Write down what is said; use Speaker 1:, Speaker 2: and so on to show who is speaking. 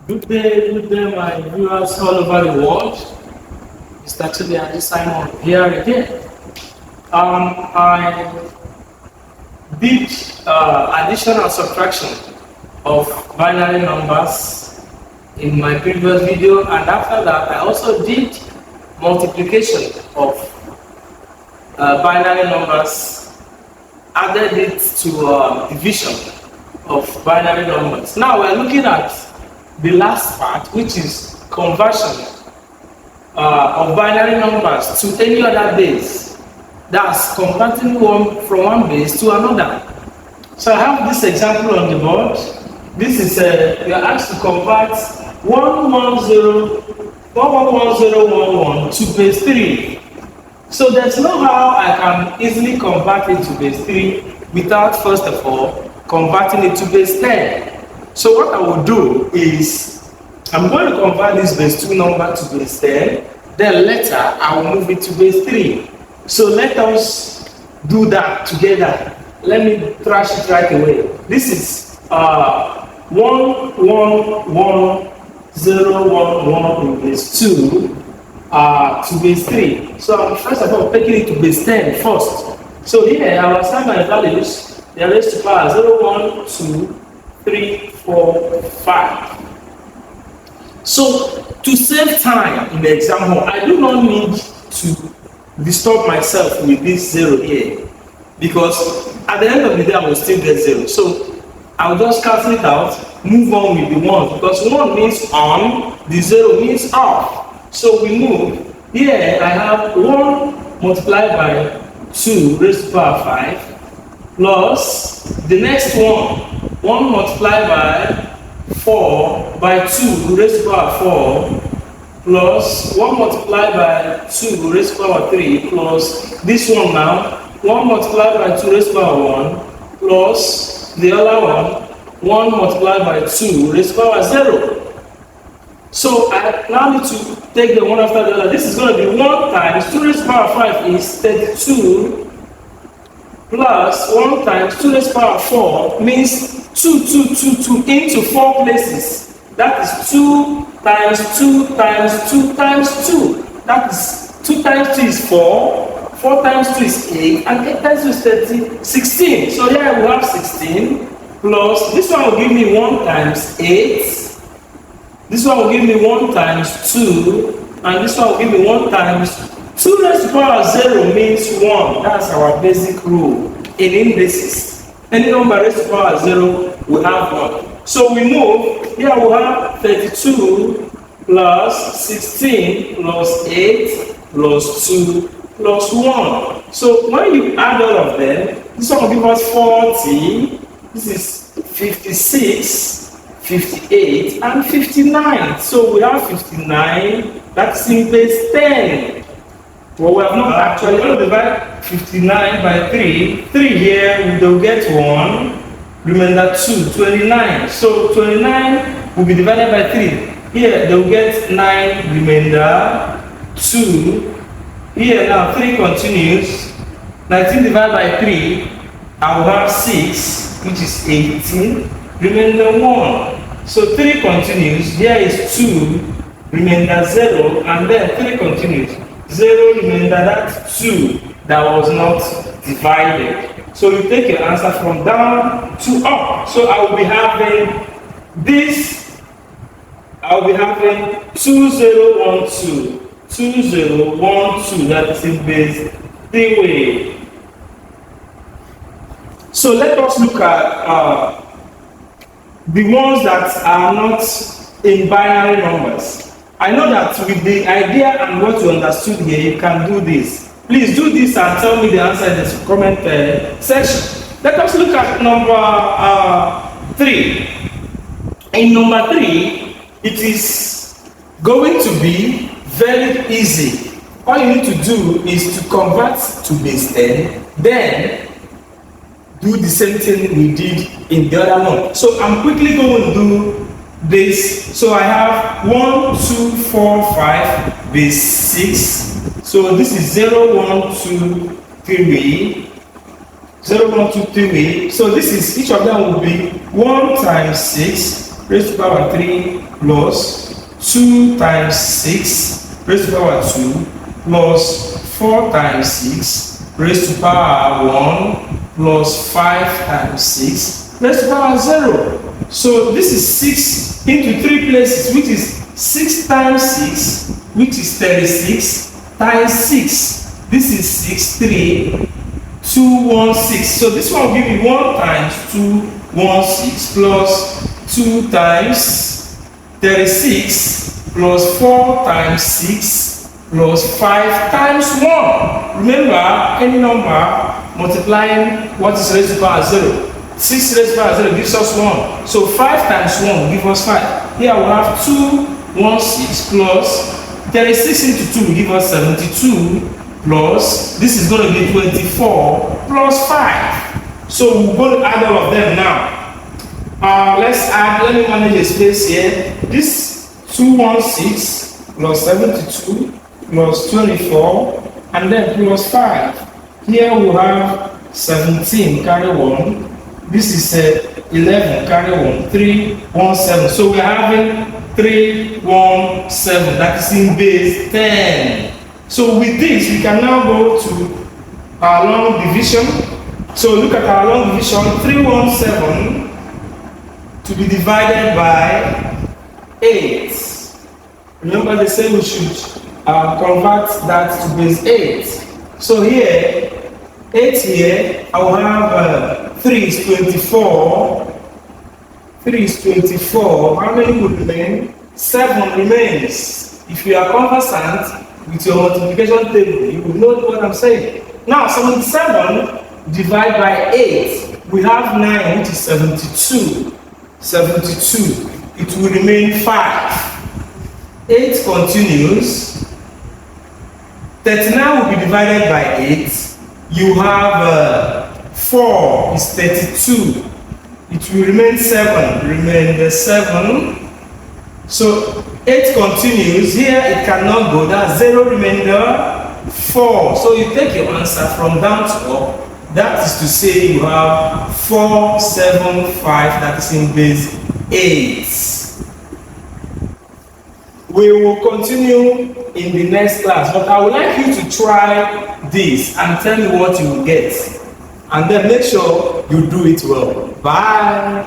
Speaker 1: Good day, my viewers all over the world. It's actually Andy Simon here again. I did addition and subtraction of binary numbers in my previous video, and after that, I also did multiplication of binary numbers, added it to division of binary numbers. Now we're looking at the last part, which is conversion of binary numbers to any other base. That's converting one from one base to another. So I have this example on the board. This is you are asked to convert 111011 to base 3. So there's no how I can easily convert it to base 3 without first of all converting it to base 10. So what I will do is I'm going to convert this base 2 number to base 10, then later I will move it to base 3. So let us do that together. Let me trash it right away. This is 111011 in base 2 to base 3. So I'm first of all taking it to base 10 first. So here I will assign my values. They are raised to power 0, 1, 2, 3, 4, 5. So to save time in the example, I do not need to disturb myself with this 0 here, because at the end of the day I will still get 0. So I will just cancel it out, move on with the 1, because 1 means on, the 0 means off. So we move. Here I have 1 multiplied by 2 raised to power 5 plus the next 1 multiplied by 4 by 2 raised to power 4 plus 1 multiplied by 2 raised to power 3 plus this one now 1 multiplied by 2 raised to power 1 plus the other one 1 multiplied by 2 raised to power 0. So I now need to take the one after the other. This is going to be 1 times 2 raised to power 5 is 32 plus 1 times 2 raised to power 4 means 2 into 4 places. That is 2 times 2 times 2 times 2. That is 2 times 2 is 4, 4 times 2 is 8, and 8 times 2 is 16. So here I will have 16 plus this one will give me 1 times 8. This one will give me 1 times 2, and this one will give me 1 times 2 raised to power 0 means 1. That's our basic rule in indices. Any number raised to power 0 will have 1. So we move. Here we have 32 plus 16 plus 8 plus 2 plus 1. So when you add all of them, this one will give us 40. This is 56. 58 and 59. So we have 59. That's in base 10. Well, we have not actually going to divide 59 by 3. 3 here, we will get 1. Remainder 2, 29. So 29 will be divided by 3. Here, they will get 9 remainder 2. Here now 3 continues. 19 divided by 3, I will have 6, which is 18. Remainder 1. So 3 continues. Here is 2, remainder 0, and then 3 continues. 0 remainder, that's 2 that was not divided. So you take your answer from down to up. So I will be having this. I will be having 2012. 2012. That is in base 3 way. So let us look at the ones that are not in binary numbers. I know that with the idea and what you understood here, you can do this. Please do this and tell me the answer in the comment section. Let us look at number 3. In number 3, it is going to be very easy. All you need to do is to convert to base 10, then do the same thing we did in the other one. So I'm quickly going to do this. So I have 1, 2, 4, 5, base 6. So this is 0, 1, 2, 3, 0, 1, 2, 3. So this is, each of them will be 1 times 6 raised to power 3 plus 2 times 6 raised to the power 2 plus 4 times 6 raised to the power 1 plus 5 times 6 raised to the power 0. So this is 6 into 3 places, which is 6 times 6, which is 36 times 6. This is 6, 3, 2, 1, 6. So this one will give you 1 times 2, 1, 6 plus 2 times 36 plus 4 times 6 plus 5 times 1. Remember, any number multiplying what is raised to the power 0. 6 raised to the power 0 gives us 1. So 5 times 1 will give us 5. Here we have 2, 1, 6 plus 36 into 2 will give us 72 plus, this is going to be 24 plus 5. So we're going to add all of them now. Let's add, let me manage a space here. This 216 plus 72 plus 24 and then plus 5. Here we have 17 carry 1. This is 11 carry 1, 3, 1, 7. So we're having 3, 1, 7. That is in base 10. So with this, we can now go to our long division. So look at our long division, 317 to be divided by 8. Remember they say we should convert that to base 8. So here, 8 here, I will have 3 is 24. 3 is 24. How many will remain? 7 remains. If you are conversant with your multiplication table, you will know what I'm saying. Now, 77 divided by 8, we have 9, which is 72. 72. It will remain 5. 8 continues. 39 will be divided by 8. You have 4 is 32. It will remain 7. Remain the 7. So 8 continues. Here it cannot go. That's 0 remainder 4. So you take your answer from down to up. That is to say you have 4, 7, 5. That is in base 8. We will continue in the next class, but I would like you to try this and tell me what you will get. And then make sure you do it well. Bye.